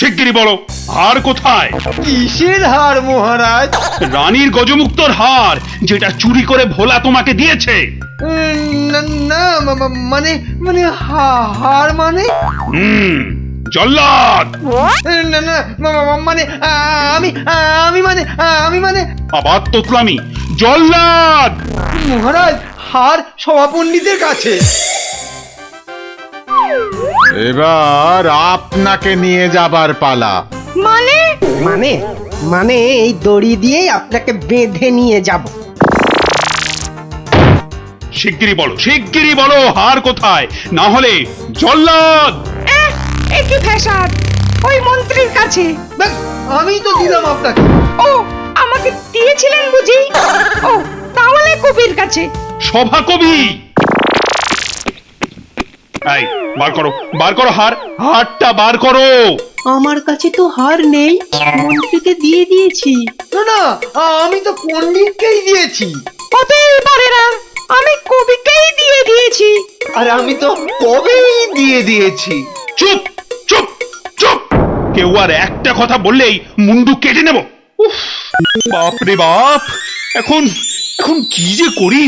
শিগগিরই বলো, হার কোথায়? কিসের হার মহারাজ? রানীর গজমুক্তর হার, যেটা চুরি করে ভোলা তোমাকে দিয়েছে। না না, মানে মানে হার মানে? হুম, জল্লাদ। না না, মানে আমি আমি মানে আবার তোতলামি। জল্লাদ। মহারাজ, হার সভাপণ্ডিতের কাছে। এবার আপনাকে নিয়ে যাবার পালা। মানে মানে মানে এই দড়ি দিয়েই আপনাকে বেঁধে নিয়ে যাব। শিগগিরই বলো হার কোথায়, না হলে জল্লাদ। একই ফ্যাশন, ওই মন্ত্রীর কাছে। ব্যাস, আমি তো দিলাম আপনাকে। ও, আমাকে দিয়েছিলেন বুঝি? ও, তাহলে কবির কাছে। সভা কবি। এই, বার করো হারটা বার করো। আমার কাছে তো হার নেই, মন্ত্রীকে দিয়ে দিয়েছি। না না, আমি তো পণ্ডিতকেই দিয়েছি। হতেই পারে না, আমি কবিকেই দিয়ে দিয়েছি। আর আমি তো কবেই দিয়ে দিয়েছি। চুপ চুপ চুপ, কেউ আর একটা কথা বললেই মুন্ডু কেটে নেব। উফ, বাপ রে বাপ, এখন এখন কি যে করি।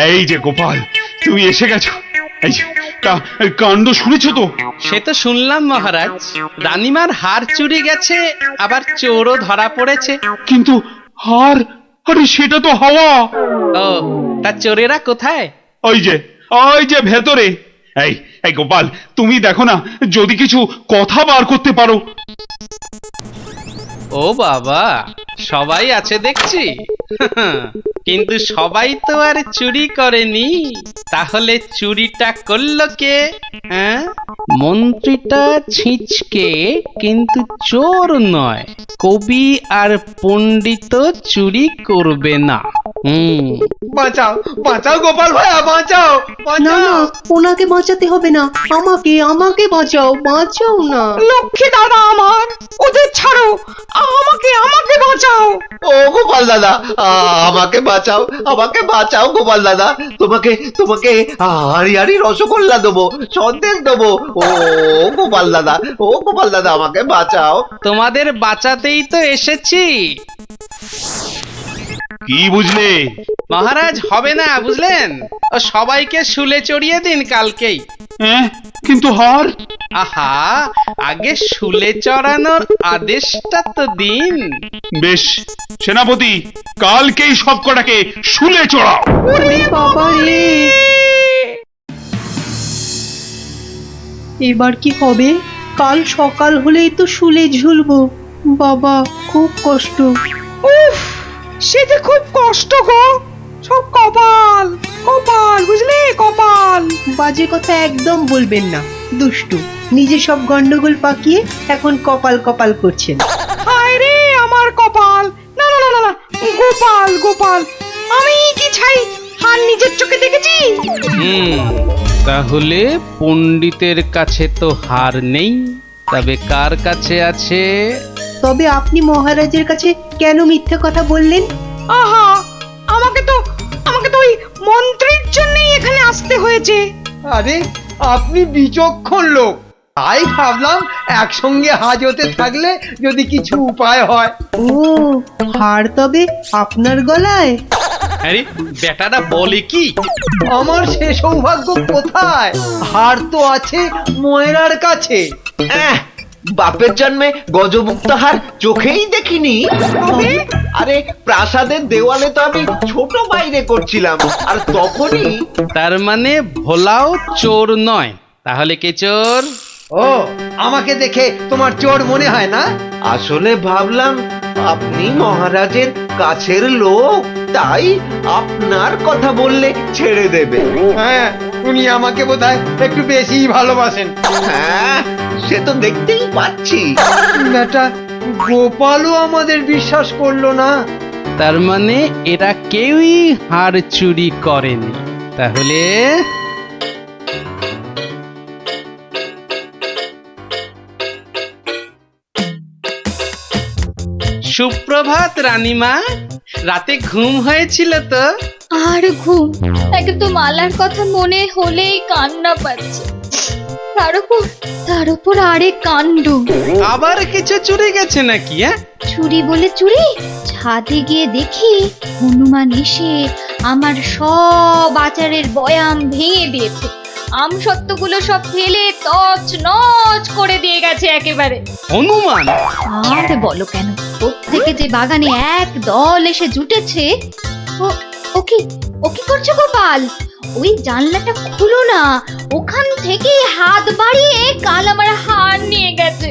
এই যে গোপাল, তুমি এসে গেছো। এই যে, কাণ্ড শুনেছো তো? সে তো শুনলাম মহারাজ, রানীমার হার চুরি গেছে, আবার চোরও ধরা পড়েছে। কিন্তু হার, আরে সেটা তো হাওয়া। ও, তা চোরেরা কোথায়? ওই যে ভেতরে। এই গোপাল, তুমি দেখো না, যদি কিছু কথা বার করতে পারো। ও বাবা, সবাই আছে দেখছি। কিন্তু সবাই তো আর চুরি করেনি, তাহলে চুরিটা করলো কে? হ্যাঁ, মন্ত্রীটা ছিঁচকে, কিন্তু চোর নয়। কবি আর পণ্ডিত চুরি করবে না। বাঁচাও বাঁচাও গোপাল ভাইয়া, বাঁচাও না বাঁচাও। না, ওনাকে বাঁচাতে হবে না, আমাকে বাঁচাও না। লক্ষ্মী দাদা আমার, ওদের ছাড়ো, আমাকে বাঁচাও। ও গোপাল দাদা, আমাকে বাঁচাও গোপাল দাদা। তোমাকে হাড়ি হাড়ি রসগোল্লা দেবো, সন্দেশ দেবো। ও গোপাল দাদা, আমাকে বাঁচাও। তোমাদের বাঁচাতেই তো এসেছি। কি বুঝলে? মহারাজ, হবে না বুঝলেন, ও সবাইকে শুলে চড়িয়ে দিন কালকেই। হ্যাঁ, কিন্তু হার। আহা, আগে শুলে চড়ানোর আদেশটা তো দিন। বেশ, সেনাপতি, কালকেই সব কটাকে শুলে চড়াও। ওরে বাবা রে, এবার কি হবে? কাল সকাল হলেই তো শুলে ঝুলবো। বাবা, খুব কষ্ট। উফ, সে যে খুব কষ্ট গো। সব কপাল কপাল, বুঝলে, কপাল। বাজে কথা একদম বলবেন না, দুষ্টু। নিজে সব গন্ডগোল পাকিয়ে এখন কপাল কপাল করছেন। হায় রে আমার কপাল। না না না না না, গোপাল গোপাল, আমি কি ছাই হার নিজের চোখে দেখেছি? তাহলে পণ্ডিতের কাছে তো হার নেই, তবে কার কাছে আছে? তবে আপনি মহারাজের কাছে কেন মিথ্যে কথা বললেন? আহা, আমাকে তো ওই মন্ত্রীর জন্যই এখানে আসতে হয়েছে। আরে, আপনি বিচক্ষণ লোক, তাই ভাবলাম একসঙ্গে হাজতে থাকলে যদি কিছু উপায় হয়। ও, হার তবে আপনার গলায়? আরে বেটাটা বলে কি? আমার সে সৌভাগ্য কোথায়? হার তো আছে ময়রার কাছে। বাপের জন্মে গজমুক্ত হার চোখেই দেখিনি। আরে, প্রাসাদের দেওয়ালে তো আমি ছোট বাইরে করছিলাম, আর তখনই। তার মানে ভোলাও চোর নয়, তাহলে কে চোর? ও, আমাকে দেখে তোমার চোর মনে হয় না? আসলে ভাবলাম আপনি মহারাজের কাছের লোক, তাই আপনার কথা বললে ছেড়ে দেবে। হ্যাঁ, উনি আমাকে বোধহয় একটু বেশি ভালোবাসেন। হ্যাঁ, সে তো দেখতেই পাচ্ছি। বেটা গোপালও আমাদের বিশ্বাস করলো না। তার মানে এরা কেউই হার চুরি করেনি। তাহলে সুপ্রভাত রানীমা, রাতে ঘুম হয়েছিল তো? আর ঘুম, একদম মালার কথা মনে হলেই কান্না পাচ্ছে। তার উপর আরেক কাণ্ড। আবার কিছু চুরি গেছে নাকি? চুরি বলে চুরি, ছাদে গিয়ে দেখি হনুমান এসে আমার সব আচারের বয়াম ভেঙে দিয়েছে। আমসত্ত্বগুলো সব ফেলে তছ নছ করে দিয়ে গেছে একেবারে। হনুমান? আর বলো কেন, প্রত্যেকে যে বাগানে এক দল এসে জুটেছে। ও কি করছো গোপাল? ওই জানলাটা খুলো না, ওখান থেকে হাত বাড়িয়ে কাল আমার হার নিয়ে গেছে।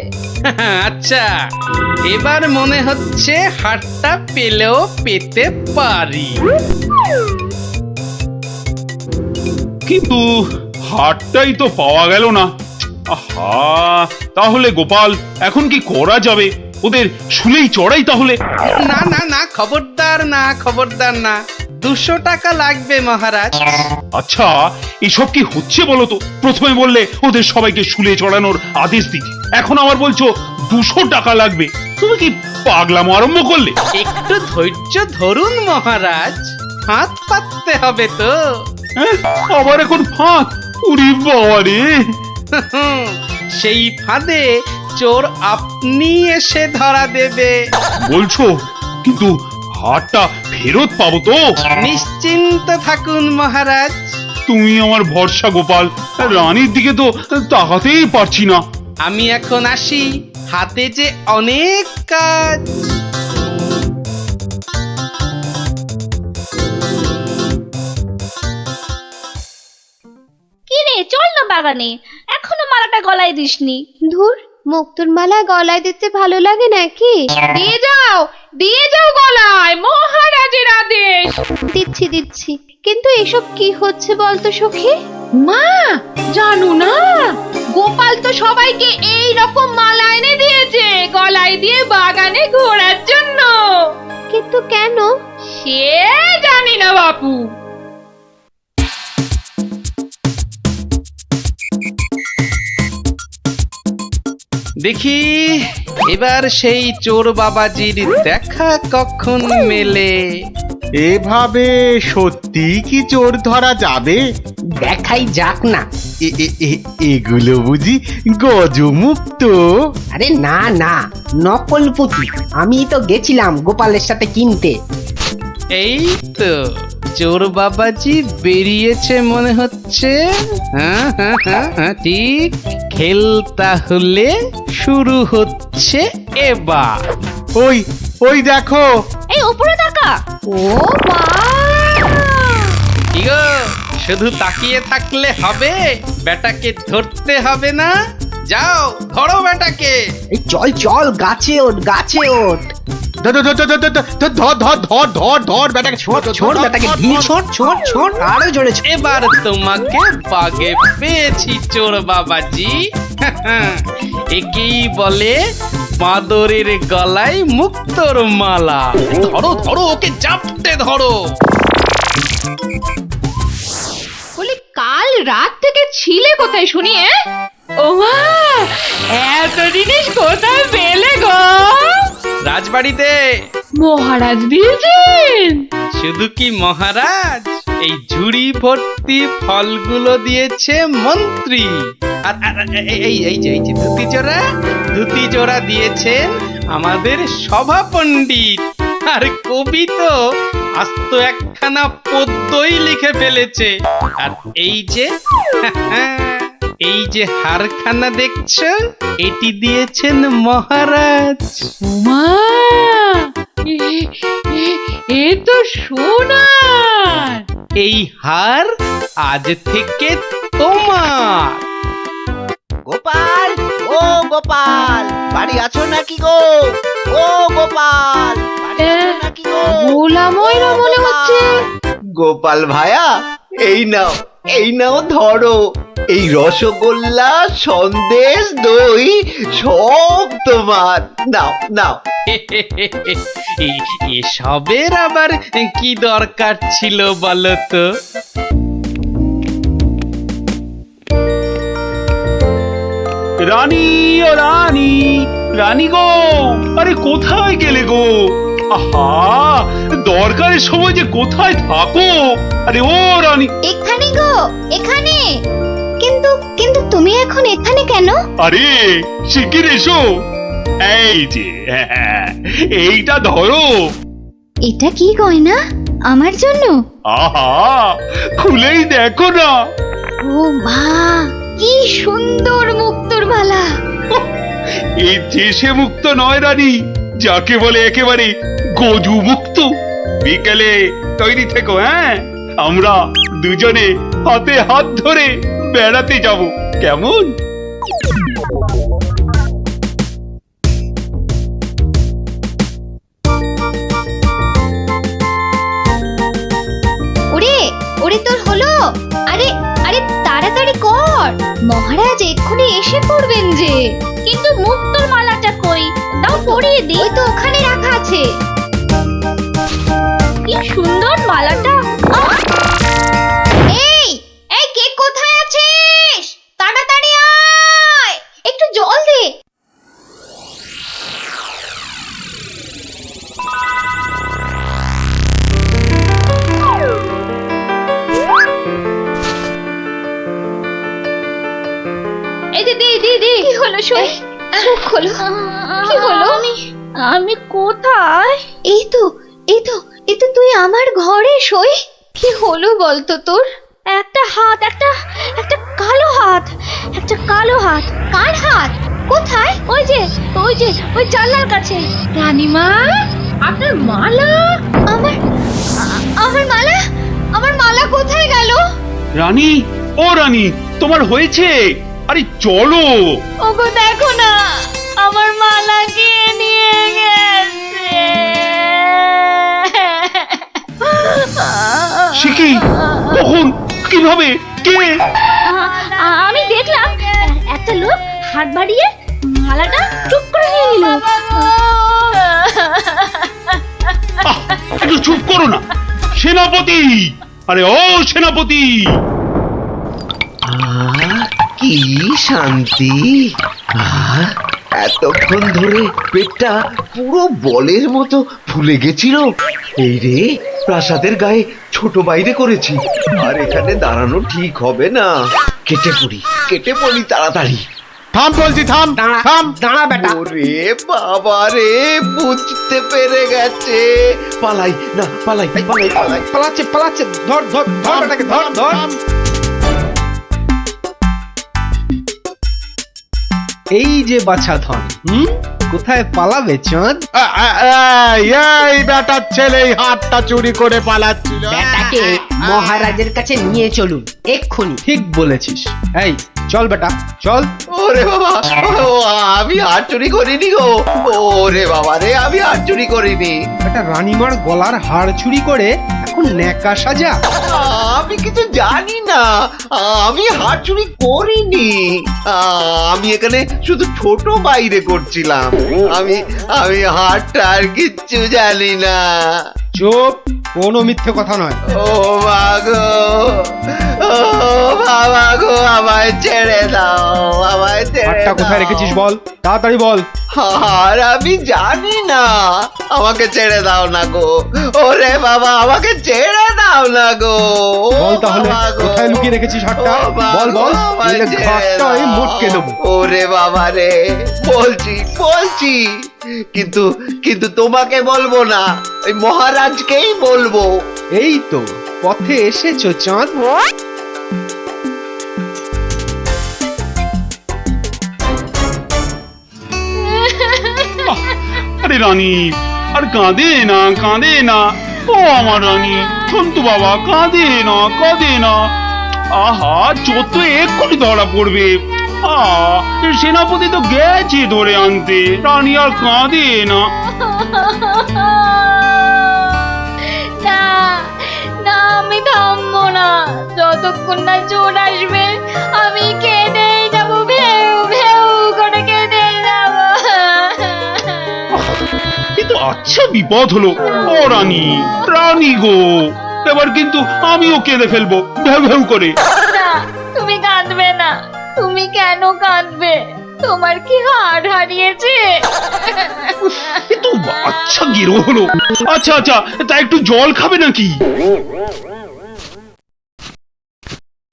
আচ্ছা, এবার মনে হচ্ছে হারটা পেলেও পেতে পারি। কিন্তু হারটাই তো পাওয়া গেল না। আহা, তাহলে গোপাল এখন কি করা যাবে? ওদের শুলেই চড়াই তাহলে। না না না, খবরদার না, খবরদার না। 200 টাকা লাগবে মহারাজ। আচ্ছা, এসব কি হচ্ছে বলো তো? প্রথমে বললে ওদের সবাইকে শুলে চড়ানোর আদেশ দিতে, এখন আবার বলছো 200 টাকা লাগবে। তুমি কি পাগলামো আরম্ভ করলে? একটু ধৈর্য ধরুন মহারাজ, হাত পাততে হবে তো। হ্যাঁ, আবার এখন ফাঁক? উরি বাবা রে! সেই ফাঁদে চোর আপনি এসে ধরা দেবে। বলছো, কিন্তু হারটা ফেরত পাবো তো? নিশ্চিন্ত থাকুন মহারাজ। তুমি আমার ভরসা গোপাল, রানীর দিকে তো তাকাতেই পারছি না। আমি এখন আসি, হাতে যে অনেক কাজ। কি রে, চল না বাগানে, এখনো মালাটা গলায় দিসনি। ধুর, মুক্তোর মালা গলায় দিতে ভালো লাগে নাকি? দিয়ে যাও গলায়, মহারাজের আদেশ। দিচ্ছি, কিন্তু এসব কি হচ্ছে বলতো সখী? মা, জানো না, গোপাল তো সবাইকে এই রকম মালা এনে দিয়েছে গলায় দিয়ে বাগানে ঘোরার জন্য। কিন্তু কেন সে জানি না বাপু। দেখি এবার সেই চোর বাবাজির দেখা কখন মেলে। এভাবে সত্যি কি চোর ধরা যাবে? দেখাই যাক না। এগুলো বুঝি গজমুক্ত? আরে না না, নকল পুঁতি। আমি তো গেছিলাম গোপালের সাথে কিনতে। এই তো চোর বাবাজি বেরিয়েছে মনে হচ্ছে। হ্যাঁ, ঠিক। খেল তাহলে শুরু হচ্ছে এবার। ওই দেখো। এই উপরে তাকা। ও মা! কি গো, শুধু তাকিয়ে থাকলে হবে? বেটাকে ধরতে হবে না? যাও, ধরো বেটাকে। এই চল গাছে ওঠ। ধর বেটাকে, ছোট বেটাকে ঢিল ছোট আরো জোরে ছোট। এবার তোমাকে বাগে পেয়েছি চোর বাবাজি। একেই বলে বাঁদরের গলায় মুক্তোর মালা। ধরো, ওকে জাপটে ধরো। বলি, কাল রাত থেকে ছিলে কোথায় শুনি? ও মা, এত জিনিস কোথায় পেলে গো? রাজবাড়িতে। মহারাজ দিয়েছেন? শুধু কি মহারাজ, এই ঝুড়ি ভর্তি ফলগুলো দিয়েছে মন্ত্রী। আর এই যে ধুতি জোড়া দিয়েছেন আমাদের সভা পণ্ডিত। আর কবি তো আস্ত একখানা পদ্যই লিখে ফেলেছে। আর এই যে হারখানা দেখছো, এটি দিয়েছেন মহারাজ। মা, এ তো সোনার। এই হার আজ থেকে তোমার। গোপাল, ও গোপাল, বাড়ি আছো নাকি গো? ও গোপাল, বাড়ি আছো নাকি গো? ভোলা ময়রা মনে হচ্ছে। গোপাল ভায়া, এই নাও ধরো। এই রসগোল্লা, সন্দেশ, দই সব তোমার। নাও। এসবের আবার কি দরকার ছিল বলো তো? রানী, ও রানী, রানী গো, আরে কোথায় গেলে গো? আহা, দরকারের সময় যে কোথায় থাকো? আরে ও রানী। এখানে গো, এখানে। কিন্তু কিন্তু তুমি এখন এখানে কেন? আরে শিগগির এসো। এই যে এইটা ধরো। এটা কি গয়না? আমার জন্য? আহা, খুলেই দেখো না। ও মা, কি সুন্দর মুক্তোর মালা। এই দেশে মুক্ত নয় রানী, যাকে বলে একেবারে গজু মুক্ত। বিকেলে তৈরি থেকো, হ্যাঁ? আমরা দুজনে হাতে হাত ধরে বেড়াতে যাব, কেমন? ওরে ওরে, তোর হলো? আরে আরে তাড়াতাড়ি কর, মহারাজ এক্ষুনি এসে পড়বেন যে। কিন্তু মুক্তোর মালাটা কই? দাও পরিয়ে দিই। ওই তো ওখানে রাখা আছে। কি সুন্দর মালাটা। এই এই, কে কোথায় আছিস? তাড়াতাড়ি আয়, একটু জল দে। এই যে দি দি দি, কি হলো? শুন, মুখ খোলো। কি হলো? আমি কোথায়? এই তো এই তো এই তো, তুই আমার ঘরে সই। কি হলো বলতো তোর? একটা হাত, একটা একটা কালো হাত, একটা কালো হাত। কার হাত? কোথায়? ওই যে ওই যে ওই জানলার কাছে। রানীমা, আপনার মালা। আমার মালা, আমার মালা কোথায় গেল? রানী, ও রানী, তোমার হয়েছে? আরে চলো। ওগো দেখো না, আমার মালা কে নিয়ে গেছে। সে কি? কখন? কিভাবে? কে? আমি দেখলাম একটা লোক হাত বাড়িয়ে মালাটা চুপ করে নিয়ে নিল। একটু চুপ করো না সেনাপতি। আরে ও সেনাপতি। কি শান্তি! এতক্ষণ ধরে পেটটা পুরো বলের মতো ফুলে গেছিল। এই রে, প্রাসাদের গায়ে ছোট বাইরে করেছি, আর এখানে দাঁড়ানো ঠিক হবে না। কেটে পড়ি তাড়াতাড়ি। থাম বলছি, থাম দাঁড়া থাম। দাঁড়া বেটা। ওরে বাবা রে, বুঝতে পেরে গেছে। পালাই না, পালাই। পালাচ্ছে পালাচ্ছে, ধর ধর ধর বেটাকে, ধর ধর। এই যে বাছা ধন, কোথায় পালাবে চাঁদ? এই বেটার ছেলে এই হাতটা চুরি করে পালাচ্ছিল। বেটাকে মহারাজের কাছে নিয়ে চলুন এক্ষুনি। ঠিক বলেছিস। এই চল বেটা, চল। ওরে বাবা, ও আমি হাত চুরি করিনি গো। ওরে বাবা রে, আমি হাত চুরি করিনি। একটা রানীমার গলার হাড় চুরি করে এখন ন্যাকা সাজা। আমি কিছু জানি না, আমি হাত চুরি করিনি। আমি এখানে শুধু ছোট বাইরে করছিলাম। আমি আমি হাতটা আর কিচ্ছু জানি না। চুপ, কোনো মিথ্যে কথা নয়। ও মা গো, ও বাবা গো, আমায় ছেড়ে দাও, আমায় ছেড়ে হাড়টা কোথায় দাও। রেখেছিস বল, তাড়াতাড়ি বল। আর আমি জানি না, আমাকে ছেড়ে দাও না গো। ওরে বাবা, আমাকে ছেড়ে দাও না গো। ও বল তাহলে, বাবা গো। কোথায় লুকিয়ে রেখেছিস হাড়টা? ও বাবা বল বল, গো, আমায় নইলে ছেড়ে ঘাটটা আমি দাও। মোটকে দেবো। ওরে বাবা রে, বলছি কিন্তু কিন্তু তোমাকে বলবো না, ওই মহারাজকেই বলবো। এই তো পথে এসেছো চাঁদ। আরে রানী, আর কাঁদে না, কাঁদে না। ও আমার রানী, সন্তু বাবা, কাঁদে না। আহা, চোর তো এক্ষুনি ধরা পড়বে। সেনাপতি তো গেছে ধরে আনতে। রানী আর কাঁদে না। না না, আমি থামবো না যতক্ষণ না চোর আসবে। আমি কেঁদেই যাবো, ভেউ ভেউ করে কেঁদেই যাবো। কিন্তু আচ্ছা বিপদ হলো। ও রানী গো, এবার কিন্তু আমিও কেঁদে ফেলবো ভেউ ভেউ করে। না, তুমি কাঁদবে না। তুমি কেন কাঁদবে? তোমার কি হাড় হারিয়েছে? এ তো আচ্ছা গেরো হলো। আচ্ছা আচ্ছা, তা একটু জল খাবে নাকি?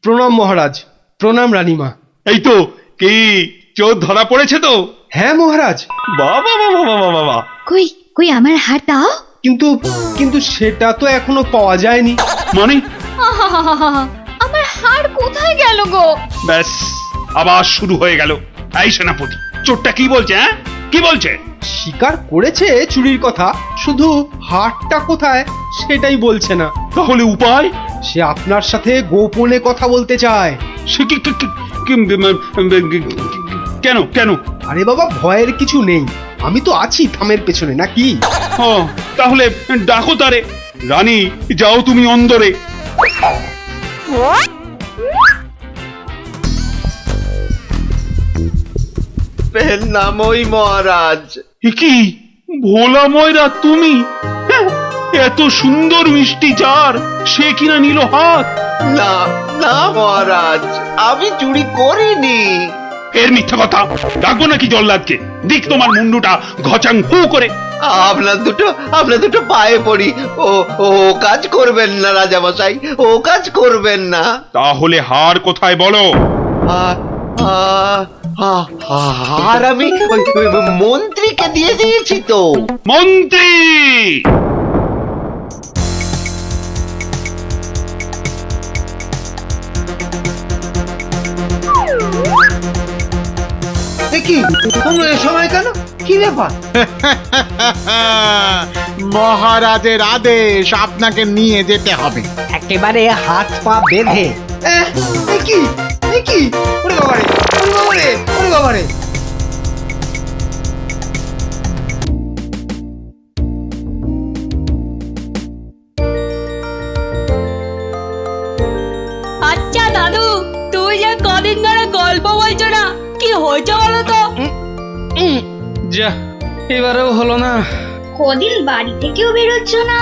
প্রণাম মহারাজ, প্রণাম রানীমা। এই তো, কি চোর ধরা পড়েছে তো? হ্যাঁ মহারাজ, বাবা বাবা বাবা বাবা, কই কই আমার হাড় দাও। কিন্তু কিন্তু সেটা তো এখনো পাওয়া যায়নি। মানে? আহাহাহাহা, আমার হাড় কোথায় গেল গো? ব্যাস, আবার শুরু হয়ে গেল। এই সেনাপতি, চোরটা কি বলছে? হ্যাঁ, কি বলছে? স্বীকার করেছে চুরির কথা, শুধু হাটটা কোথায় সেটাই বলছে না। তাহলে উপায়? সে আপনার সাথে গোপনে কথা বলতে চায়। সে কেন কেন? আরে বাবা, ভয়ের কিছু নেই, আমি তো আছি থামের পেছনে, নাকি? ও, তাহলে ডাকো তারে। রানী, যাও তুমি অন্দরে। পেন নামই মহারাজ। এ কি ভোলা ময়রা তুমি? হ্যাঁ, এত সুন্দর মিষ্টি চার, সে কিনা নিল হাত। না না মহারাজ, আমি চুরি করিনি। এর মিথ্যা কথা। ডাকবো নাকি জল্লাদকে? দিক তোমার মুন্ডুটা ঘচাং ফু করে। আপনার দুটো পায়ে পড়ি। ও ও কাজ করবেন না রাজামশাই, ও কাজ করবেন না। তাহলে হার কোথায় বলো? আর আমি ওই মন্ত্রীকে দিয়ে দিয়েছি তো। মন্ত্রী! কি তোমরা এ সময় কেন? কি ব্যাপার? মহারাজের আদেশ, আপনাকে নিয়ে যেতে হবে। একেবারে হাত পা বেঁধে। কি কি? ওরে বাবারে, ওরে বাবারে, ওরে বাবারে! আচ্ছা দাদু, তুই যে কদিন ধরে গল্প বলছো না, কি হয়েছে বলো তো? যা, এবারেও হলো না। কদিন বাড়ি থেকেও বেরোচ্ছ না,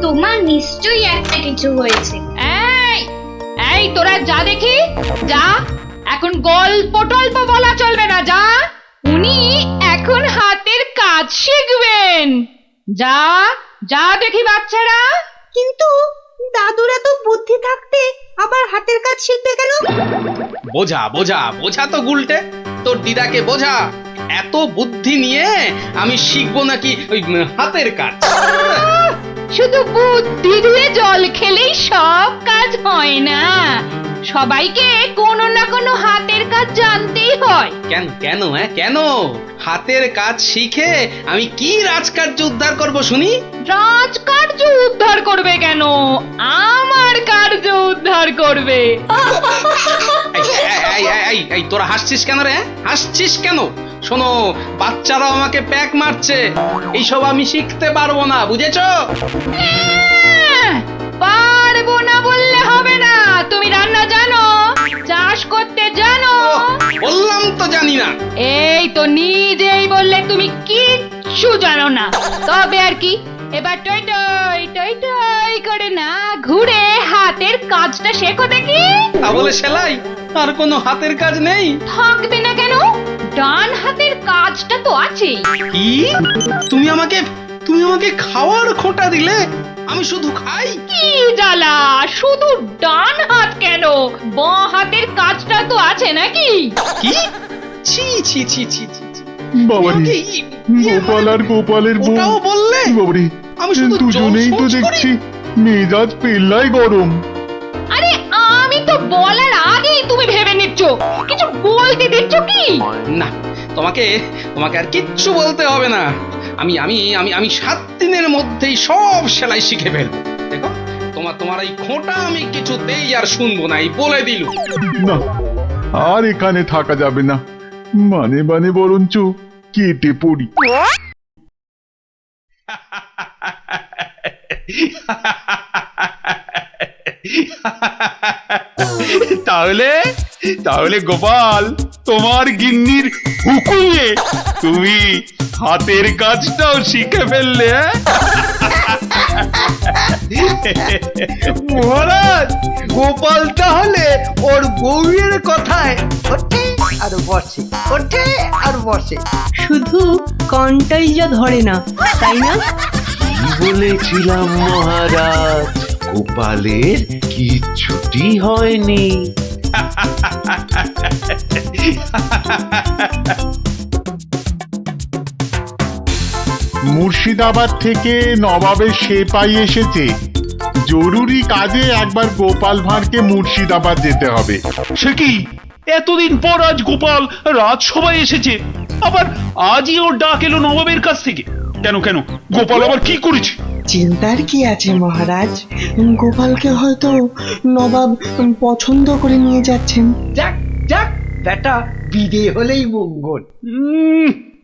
তোমার নিশ্চয়ই একটা কিছু হয়েছে। এই এই তোরা যা দেখি, যা। এখন গল্প টল্প বলা চলবে না, যা। উনি এখন হাতের কাজ শিখবেন। যা যা দেখি বাচ্চারা। কিন্তু দাদুরা তো বুদ্ধি থাকতে আবার হাতের কাজ শিখবে কেন? বোঝা বোঝা বোঝা তো গুলটে, তোর দিদাকে বোঝা। এত বুদ্ধি নিয়ে আমি শিখবো নাকি ওই হাতের কাজ? শুধু বুদ্ধি দিয়ে জল খেলেই সব কাজ হয় না, সবাইকে কোনো না কোনো হাতের কাজ জানতেই হয়। কেন কেন কেন? হাতের কাজ শিখে আমি কি রাজকার্য উদ্ধার করব শুনি? রাজকার্য উদ্ধার করবে কেন, আমার কার্য উদ্ধার করবে। এই তোরা হাসছিস কেন রে? হাসছিস কেন? শোনো, বাচ্চারাও আমাকে প্যাক মারছে, এইসব আমি শিখতে পারবো না, বুঝেছো? পারবো না বললে হবে না। তুমি রান্না জানো, চাষ করতে জানো? বললাম তো জানি না। এই তো নিজেই বললে তুমি কিচ্ছু জানো না। তবে আর কি, এবার টই টই টই টই করে না ঘুরে হাতের কাজটা শেখো দেখি। তা বলে সেলাই? আর কোনো হাতের কাজ নেই? থাকবে না কেন, ডান হাতের কাজটা তো আছেই। কি? তুমি আমাকে খাওয়ার খোঁটা দিলে? আমি শুধু খাই? কি জ্বালা, শুধু ডান হাত কেন, বাঁ হাতের কাজটা তো আছে নাকি? কি? ছি ছি ছি ছি ছি ছি। বাবারে, আমাকে গোপাল আর গোপালের বউ, ওটাও বললে? বাবারে, আমি শুধু দুজনেই তো জলসোচ করি। দেখছি মেজাজ পেল্লাই গরম। আরে আমি তো বলার আগেই তুমি ভেবে নিচ্ছ, কিছু বলতে দিচ্ছ কি? না, তোমাকে আর কিচ্ছু বলতে হবে না। আমি আমি আমি আমি 7 দিনের মধ্যেই সব সেলাই শিখে ফেলবো। দেখো, তোমার এই খোঁটা আমি কিছুতেই আর শুনবো না, এই বলে দিলু। না, আর এখানে থাকা যাবে না, মানে বরঞ্চ কেটে পড়ি। তাহলে গোপাল, তোমার গিন্নির হুকুমে তুমি হাতের কাজটাও শিখে ফেললে। মহারাজ, গোপাল তাহলে ওর বউয়ের কথায় আর বসে, ওঠে আর বসে। শুধু কনটাই যা ধরে না, তাই না? কি বলেছিলাম মহারাজ, গোপালের কিচ্ছুটি হয়নি। মুর্শিদাবাদ থেকে নবাবের সেপাই এসেছে, জরুরি কাজে একবার গোপাল ভাঁড়কে মুর্শিদাবাদ যেতে হবে। সে কি, এতদিন পর আজ গোপাল রাজসভায় এসেছে, আবার আজই ওর ডাক এলো নবাবের কাছ থেকে? কেন কেন, গোপাল আবার কি করেছে? চিন্তার কি আছে মহারাজ, গোপালকে হয়তো নবাব পছন্দ করে নিয়ে যাচ্ছেন। যাক যাক, বেটা বিদে হলেই মঙ্গল।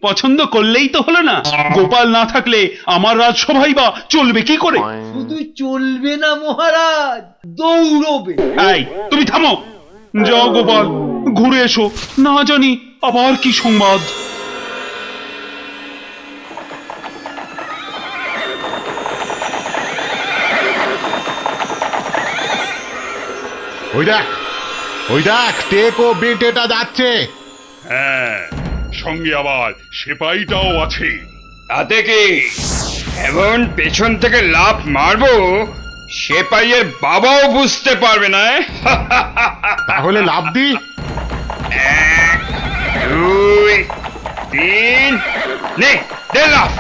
পছন্দ করলেই তো হলো না? গোপাল না থাকলে আমার রাজসভাই বা চলবে কি করে? শুধু চলবে না মহারাজ, দৌড়বে। এই, তুমি থামো। যাও গোপাল, ঘুরে এসো, না জানি আবার কি সংবাদ। ওই দেখ টেকো বেটেটা যাচ্ছে। হ্যাঁ, সঙ্গে আবার সেপাইটাও আছে। তাতে কি এমন পেছন থেকে লাফ মারবো সেপাইয়ের বাবাও বুঝতে পারবে না। তাহলে লাভ দি। 1 2 3 নে দে লাফ।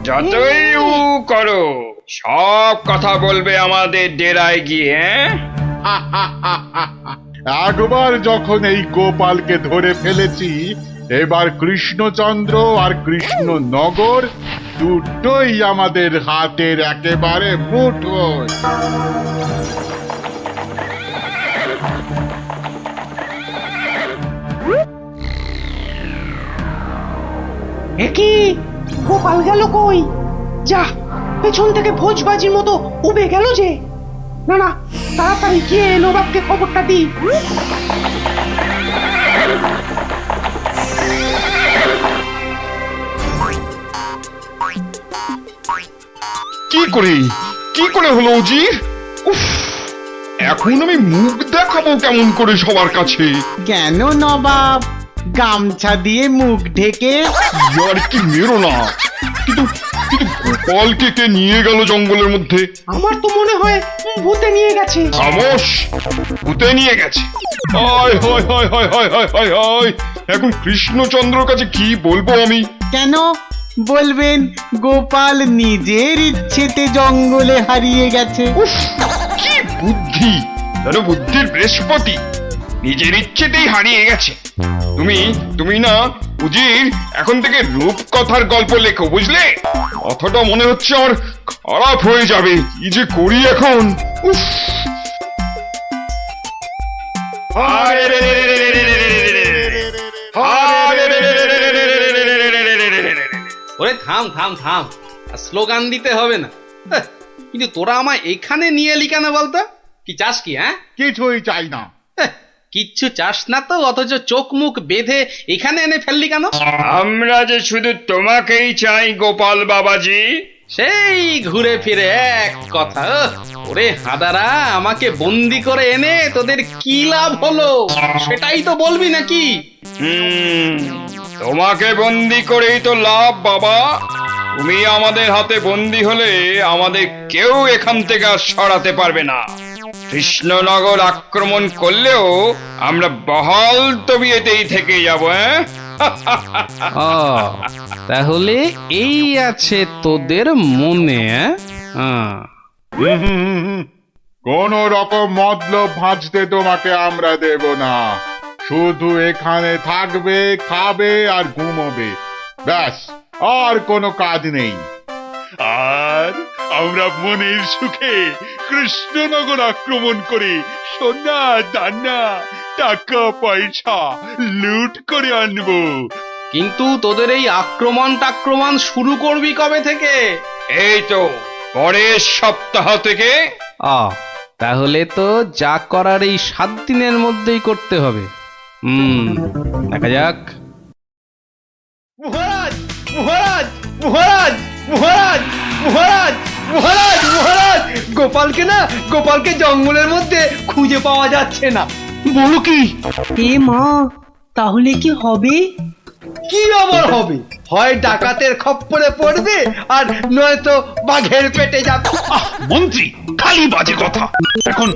যতই উ করো, সব কথা বলবে আমাদের ডেরায় গিয়ে। একবার যখন এই গোপালকে ধরে ফেলেছি, এবার কৃষ্ণচন্দ্র আর কৃষ্ণনগর দুটোই আমাদের হাতের একেবারে মুঠোয়। একই গোপাল গেল কই? যা, পেছন থেকে ভোজবাজির মতো উবে গেল যে। না না, তাড়াতাড়ি গিয়ে নবাবকে খবরটা দি। কি করে হলো উজির? উফ, এখন আমি মুখ দেখাবো কেমন করে সবার কাছে? কেন নবাব, গামছা দিয়ে মুখ ঢেকে? আর কি মেরো না। কিন্তু কিন্তু গোপালকে কে নিয়ে গেল জঙ্গলের মধ্যে? আমার তো মনে হয় ভূতে নিয়ে গেছে। খামোশ, ভূতে নিয়ে গেছে। হায় হায় হায় হায় হায় হায় হায় হায়, এখন কৃষ্ণচন্দ্রর কাছে কি বলবো আমি? কেন বলবেন গোপাল নিজের ইচ্ছেতে জঙ্গলে হারিয়ে গেছে? উফ, কি বুদ্ধি! যেন বুদ্ধির বৃহস্পতি, নিজের ইচ্ছেতেই হারিয়ে গেছে। তুমি না উজির, এখন থেকে রূপকথার গল্প লেখো, বুঝলে? কথাটা মনে হচ্ছে আমার খারাপ হয়ে যাবে। কি যে করি এখন! উফ! ওরে থাম থাম থাম, আর স্লোগান দিতে হবে না। কিন্তু তোরা আমায় এখানে নিয়ে এলি কেন বলতো? কি চাস কি? হ্যাঁ, কিছুই চাই না। কিচ্ছু চাস না তো, অথচ চোখ মুখ বেঁধে এখানে এনে ফেললি কেন? আমরা যে শুধু তোমাকেই চাই গোপাল বাবাজি। সেই ঘুরে ফিরে এক কথা। ওরে হাদারা, আমাকে বন্দি করে এনে তোদের কি লাভ হলো সেটাই তো বলবি নাকি? তোমাকে বন্দি করেই তো লাভ বাবা। তুমি আমাদের হাতে বন্দি হলে আমাদের কেউ এখান থেকে আর সরাতে পারবে না। কৃষ্ণনগর আক্রমণ করলেও আমরা বহাল তবিয়েতেই থেকে যাব। তাহলে এই আছে তোদের মনে? কোন রকম মতলব ভাঁজতে তোমাকে আমরা দেব না। শুধু এখানে থাকবে, খাবে আর ঘুমোবে, ব্যাস, আর কোনো কাজ নেই। আর আমরা মনের সুখে কৃষ্ণনগর আক্রমণ করে সোনা দানা টাকা পয়সা লুট করে আনবো। কিন্তু তোদের এই আক্রমণ শুরু করবি কবে থেকে? এই তো পরের সপ্তাহ থেকে। তাহলে তো যা করার এই 7 দিনের মধ্যেই করতে হবে। দেখা যাক। মহারাজ মহারাজ মহারাজ মহারাজ মহারাজ মহারাজ মহারাজ গোপালকে জঙ্গলের মধ্যে খুঁজে পাওয়া যাচ্ছে না। বলো কি? এ মা, তাহলে কি হবে? কি আবার হবে? হয় ডাকাতের খপ্পরে পড়বে আর নয়তো বাঘের পেটে যাবে। মন্ত্রী খালি বাজে কথা। এখন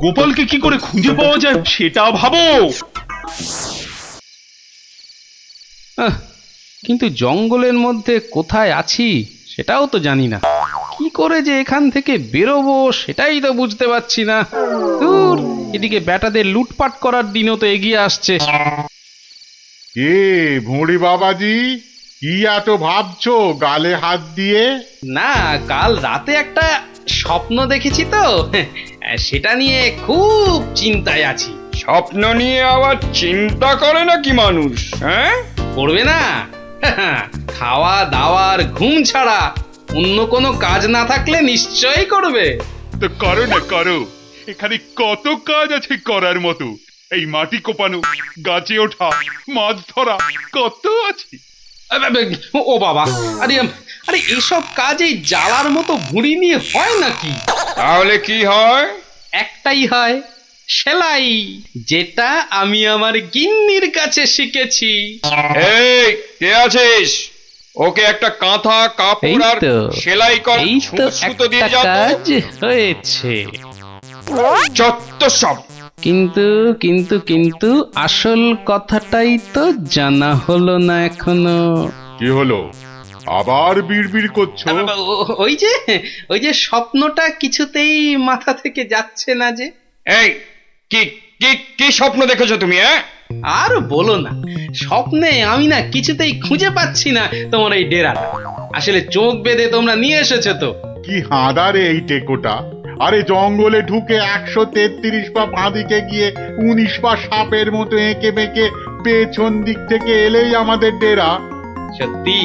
গোপালকে কি করে খুঁজে পাওয়া যায় সেটা ভাবো। কিন্তু জঙ্গলের মধ্যে কোথায় আছি সেটাও তো জানি না। কি করে যে এখান থেকে বেরোবো সেটাই তো বুঝতে পারছি না। দূর, এদিকে ব্যাটাদের লুটপাট করার দিনও তো এগিয়ে আসছে। কে ভুঁড়ি বাবাজি, কি এত ভাবছো গালে হাত দিয়ে? না, কাল রাতে একটা স্বপ্ন দেখেছি তো, সেটা নিয়ে খুব চিন্তায় আছি। স্বপ্ন নিয়ে আবার চিন্তা করে নাকি মানুষ? হ্যাঁ, করবে না? খাওয়া দাওয়ার ঘুম ছাড়া অন্য কোনো কাজ না থাকলে নিশ্চয়ই করবে। তো করো না, করো। এখানে কত কাজ আছে করার মতো। এই মাটি কোপানো, গাছে ওঠা, মাছ ধরা, কত আছে। ও বাবা, আরে আরে এসব কাজ এই জ্বালার মতো ভুঁড়ি নিয়ে হয় নাকি? তাহলে কি হয়? একটাই হয়, সেলাই, যেটা আমি আমার গিন্নির কাছে শিখেছি। এই কে আছিস? ওকে একটা কাঁথা কাপড় আর সেলাই কর, সুতো দিয়ে যাও। কাজ হয়েছে। যত সব। কিন্তু কিন্তু কিন্তু আসল কথাটাই তো জানা হলো না এখনো। কি হলো? আবার বিড়বিড় করছো? ওই যে স্বপ্নটা কিছুতেই মাথা থেকে যাচ্ছে না যে। এই কি কি কি স্বপ্ন দেখেছো তুমি? আর বলো না, স্বপ্নে আমি না কিছুতেই খুঁজে পাচ্ছি না তোমার এই ডেরাটা। আসলে চোখ বেঁধে তোমরা নিয়ে এসেছো তো। কি হাঁদারে এই টেকোটা! আরে জঙ্গলে ঢুকে 133 পা বাঁদিকে গিয়ে 19 পা সাপের মতো এঁকে বেঁকে পেছন দিক থেকে এলেই আমাদের ডেরা। সত্যি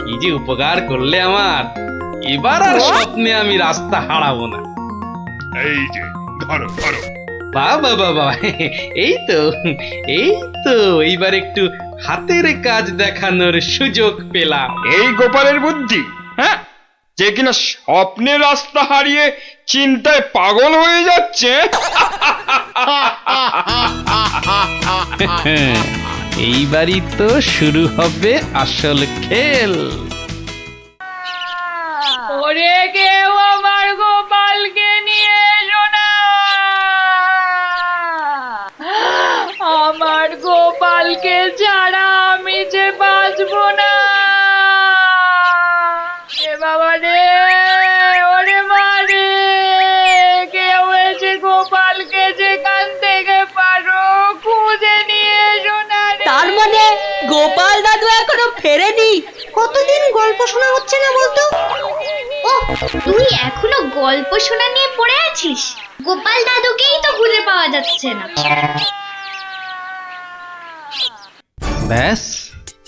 কি যে উপকার করলে আমার। এবার আর স্বপ্নে আমি রাস্তা হারাবো না। এই যে ধরো ধরো। বাবা বাবা, এই তো এইবার একটু হাতের কাজ দেখানোর সুযোগ পেলাম। এই গোপালের বুদ্ধি, হ্যাঁ, যে কিনা স্বপ্নে রাস্তা হারিয়ে চিন্তায় পাগল হয়ে যাচ্ছে। এইবারই তো শুরু হবে আসল খেল। ওরে কেউ আমার গোপালকে নিয়ে এসো না, আমার গোপালকে ছাড়া আমি যে বাঁচবো না। এ বাবা রে, ওরে মা রে, কেউ এসে গোপালকে যেখান থেকে পারো খুঁজে নিয়ে এসো না রে। তার মানে গোপাল দাদু এখনো ফেরেনি? কতদিন গল্প শোনা হচ্ছে না বলতো? ও, তুই এখনো গল্প শোনা নিয়ে পড়ে আছিস? গোপাল দাদুকেই তো খুঁজে পাওয়া যাচ্ছে না। ব্যাস,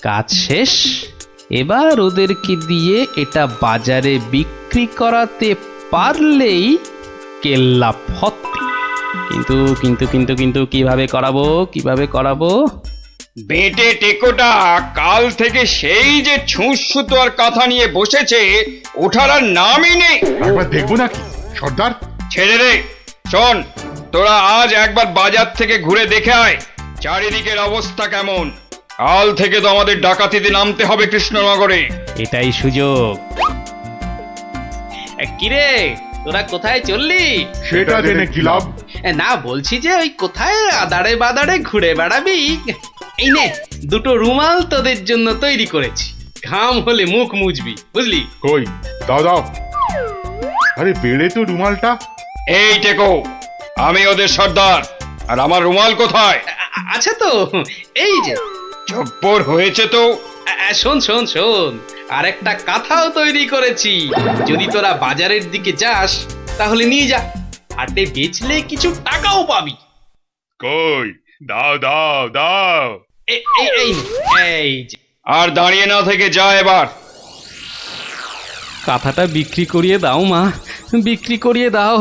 কাজ শেষ। এবার ওদেরকে দিয়ে এটা বাজারে বিক্রি করাতে পারলেই কেল্লা ফতে। কিন্তু কিন্তু কিন্তু কিন্তু কিভাবে করাবো? বেটে টেকোটা কাল থেকে সেই যে ছুঁচ সুতো আর কাঁথা নিয়ে বসেছে, ওঠার আর নামই নেই। একবার দেখবো নাকি সর্দার? ছেড়ে রে। শোন, তোরা আজ একবার বাজার থেকে ঘুরে দেখে আয় চারিদিকের অবস্থা কেমন। কাল থেকে তো আমাদের ডাকাতিতে নামতে হবে কৃষ্ণনগরে। এটাই সুযোগ। কিরে, তোরা কোথায় চললি? সেটা জেনে কি লাভ? না, বলছি যে ওই কোথায় আদারে বাদারে ঘুরে বেড়াবি। এই নে, দুটো রুমাল তোদের জন্য তৈরি করেছি। ঘাম হলে মুখ মুছবি, বুঝলি? কই দাও দাও। আরে বেড়ে তো রুমালটা। এই টেকো, আমি ওদের সর্দার, আর আমার রুমাল কোথায়? আচ্ছা তো, এই যে। জব্বর হয়েছে তো। শোন শোন শোন, আর একটা কাঁথাও তৈরি করেছি। যদি তোরা বাজারের দিকে যাস তাহলে নিয়ে যা, হাটে বেচলে কিছু টাকাও পাবি। কই দাও দাও দাও। এই যে। আর দাঁড়িয়ে না থেকে যা এবার। কাঁথাটা বিক্রি করিয়ে দাও মা, বিক্রি করিয়ে দাও।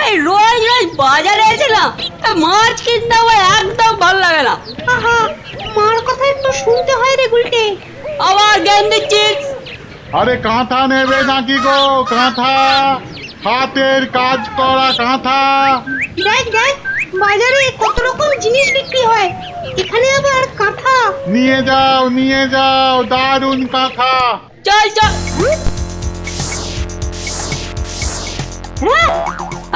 এই রোজ রোজ বাজারে এসে না মাছ কিনতে আমার একদম ভালো লাগে না। মার কথা একটু শুনতে হয় রে গুলটে। আবার জ্ঞান দিচ্ছিস? আরে কাঁথা নেবে নাকি গো? কাঁথা, হাতের কাজ করা কাঁথা। দেখ দেখ, বাজারে কত রকম জিনিস বিক্রি হয়, এখানে আবার কাঁথা। নিয়ে যাও, দারুণ কাঁথা। চল চল।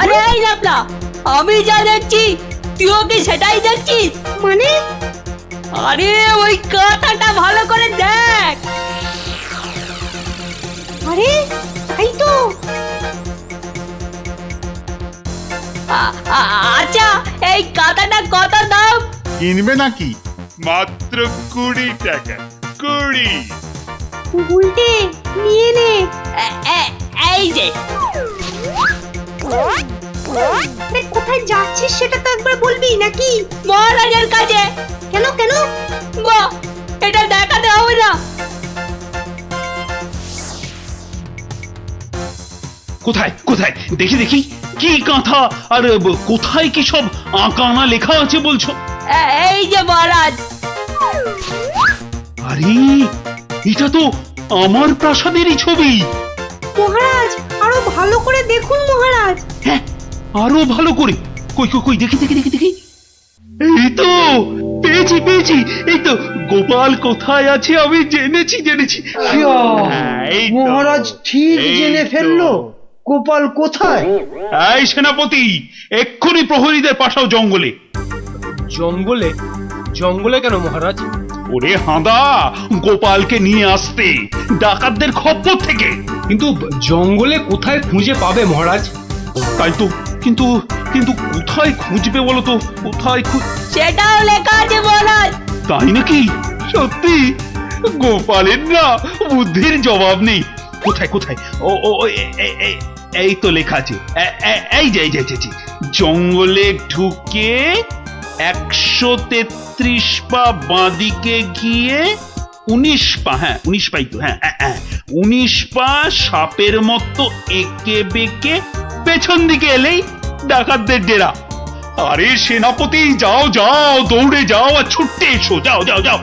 আরে এই লাপলা, আমি যা দেখছি তুইও কি সেটাই দেখছিস? মানে? আরে ওই কাঁথাটা ভালো করে দেখ। আরে এই তো। আচ্ছা, এই কাঁথাটা কত দাম? কিনবে নাকি? মাত্র 20 টাকা। 20। উল্টে নিয়ে নে। এই যে। কোথায় যাচ্ছিস সেটা তো একবার বলবি নাকি? মহারাজের কাছে। কেন কেন? বাহ, এটা দেখাতে হবে না। কোথায় কোথায় দেখি দেখি, কি কাঁথা আর কোথায় কি সব আঁকানা লেখা আছে বলছো? এই যে মহারাজ। আরে এটা তো আমার প্রাসাদেরই ছবি। মহারাজ আরো ভালো করে দেখুন মহারাজ। হ্যাঁ, আরো ভালো করে। কই কই কই, দেখি দেখি দেখি দেখি। এই তো পেয়েছি পেয়েছি, এই তো গোপাল কোথায় আছে আমি জেনেছি। হ্যাঁ, এই তো, মহারাজ ঠিক এই জেনে তো। ফেললো গোপাল কোথায়। এই সেনাপতি, এক্ষুনি প্রহরীদের পাঠাও জঙ্গলে। জঙ্গলে? জঙ্গলে কেন মহারাজ? ওরে হাঁদা, গোপালকে নিয়ে আসতে ডাকাতদের খপ্পর থেকে। কিন্তু জঙ্গলে কোথায় খুঁজে পাবে মহারাজ? তাই তো, কিন্তু কিন্তু কোথায় খুঁজবে বলো তো? কোথায় সেটাও লেখা আছে মহারাজ। তাই নাকি? সত্যি? গোপালের না বুদ্ধির জবাব নেই। কোথায় কোথায়? ও ও এই তো লেখা আছে। এই যে জঙ্গলে ঢুকে 133 পা বাঁদিকে গিয়ে 19 পা, হ্যাঁ 19 পাই তো, হ্যাঁ 19 পা সাপের মতো এঁকে বেঁকে পেছন দিকে এলেই ডাকাতদের ডেরা। আরে সেনাপতি, যাও যাও, দৌড়ে যাও আর ছুটতে এসো, যাও যাও যাও।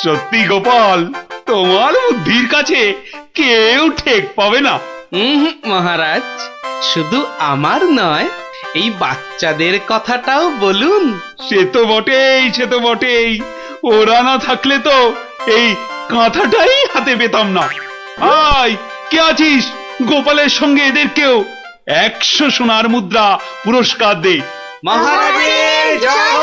সত্যি গোপাল, তোমার বুদ্ধির কাছে কেউ ঠেক পাবে না। মহারাজ, শুধু আমার নয়, এই বাচ্চাদের কথাটাও বলুন। সে তো বটেই। ওরা না থাকলে তো এই কাঁথাটাই হাতে পেতাম না। আয়, কে আছিস? গোপালের সঙ্গে এদেরকেও 100 সোনার মুদ্রা পুরস্কার দে। মহারাজের জয়।